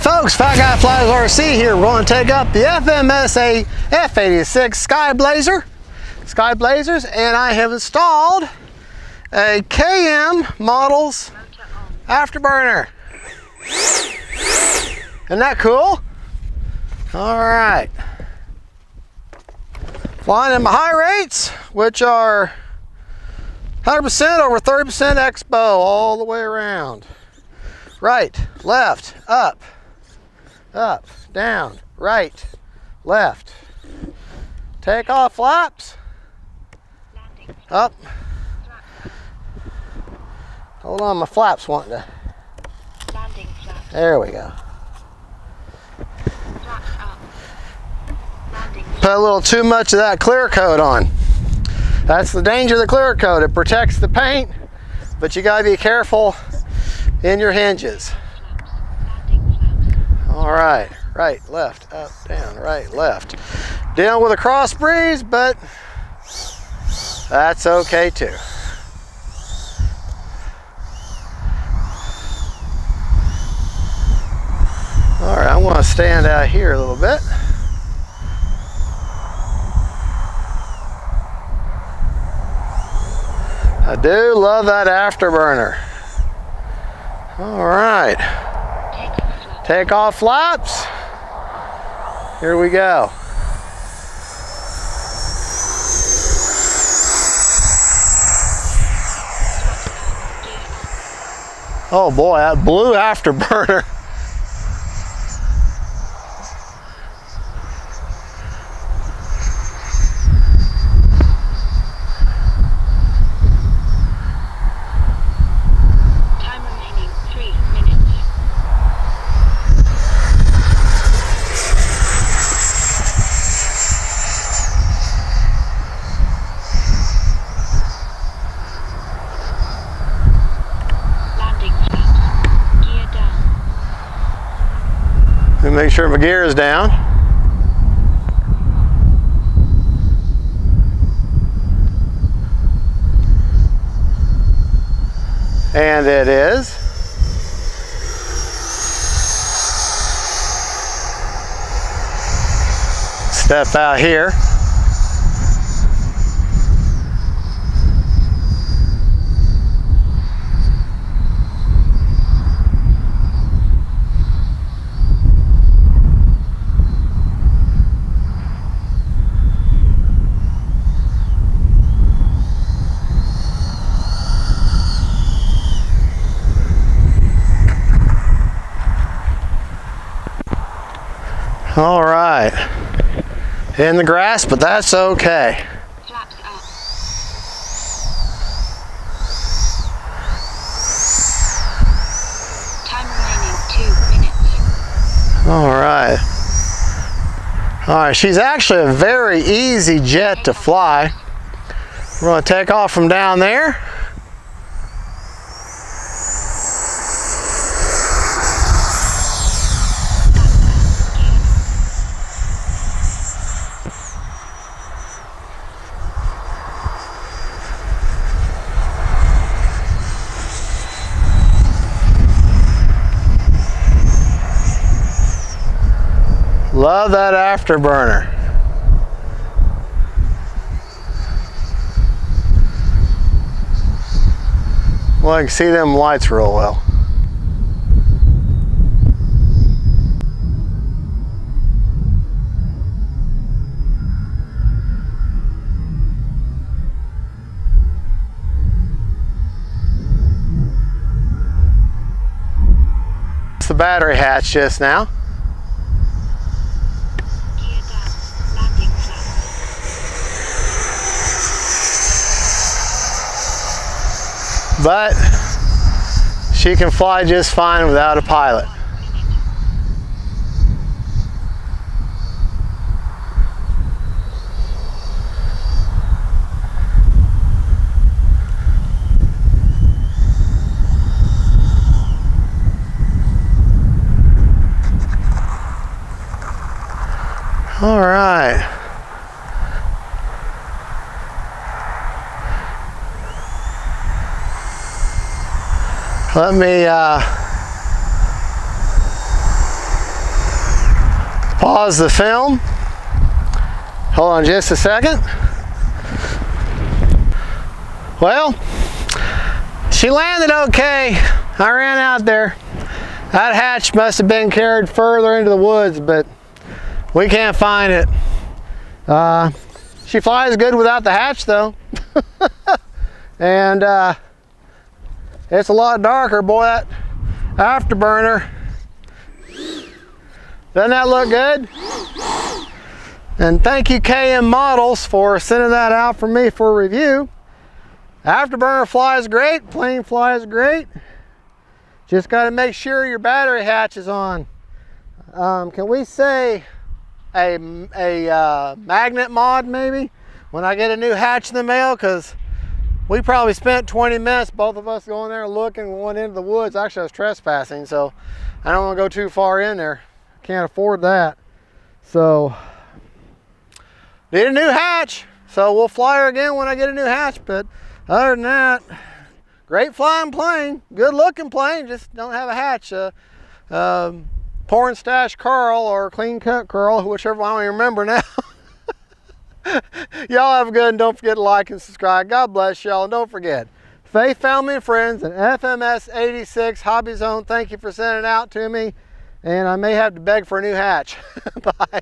Hey folks, Fat Guy Flies RC here. We're going to take up the FMS F-86 Sky Blazers, and I have installed a KM Models afterburner. Isn't that cool? All right. Flying in my high rates, which are 100% over 30% expo all the way around. Right, left, up, up, down, right, left. Take off flaps. Up. Hold on, my flaps wanting to. Landing flaps. There we go. Flaps up. Landing flaps. Put a little too much of that clear coat on. That's the danger of the clear coat. It protects the paint, but you gotta be careful in your hinges. Landing flaps. All right, right, left, up, down, right, left. Dealing with a cross breeze, but that's okay too. All right, I'm gonna stand out here a little bit. I do love that afterburner. All right, take off flaps. Here we go. Oh boy, that blue afterburner. Time remaining 3 minutes. Landing flaps. Gear down. Let me make sure my gear is down. And it is. Step out here. All right, in the grass, but that's okay. Flaps up. Time remaining 2 minutes. All right, she's actually a very easy jet to fly. We're going to take off from down there. Love that afterburner. Well, I can see them lights real well. It's the battery hatch just now. But she can fly just fine without a pilot. All right. Let me Pause the film. Hold on just a second. Well, she landed okay. I ran out there. That hatch must have been carried further into the woods, but we can't find it. She flies good without the hatch though. And it's a lot darker, boy, that afterburner. Doesn't that look good? And thank you KM Models for sending that out for me for review. Afterburner flies great, plane flies great. Just got to make sure your battery hatch is on. Can we say a magnet mod maybe when I get a new hatch in the mail? Because we probably spent 20 minutes, both of us going there looking, went into the woods. Actually, I was trespassing, so I don't want to go too far in there. Can't afford that. So, need a new hatch. So we'll fly her again when I get a new hatch. But other than that, great flying plane, good looking plane, just don't have a hatch. Porn Stash Carl or Clean Cut Carl, whichever one, I don't even remember now. Y'all have a good, and don't forget to like and subscribe. God bless y'all, and don't forget, faith, family, and friends, and FMS 86 Hobby Zone, thank you for sending it out to me. And I may have to beg for a new hatch. Bye.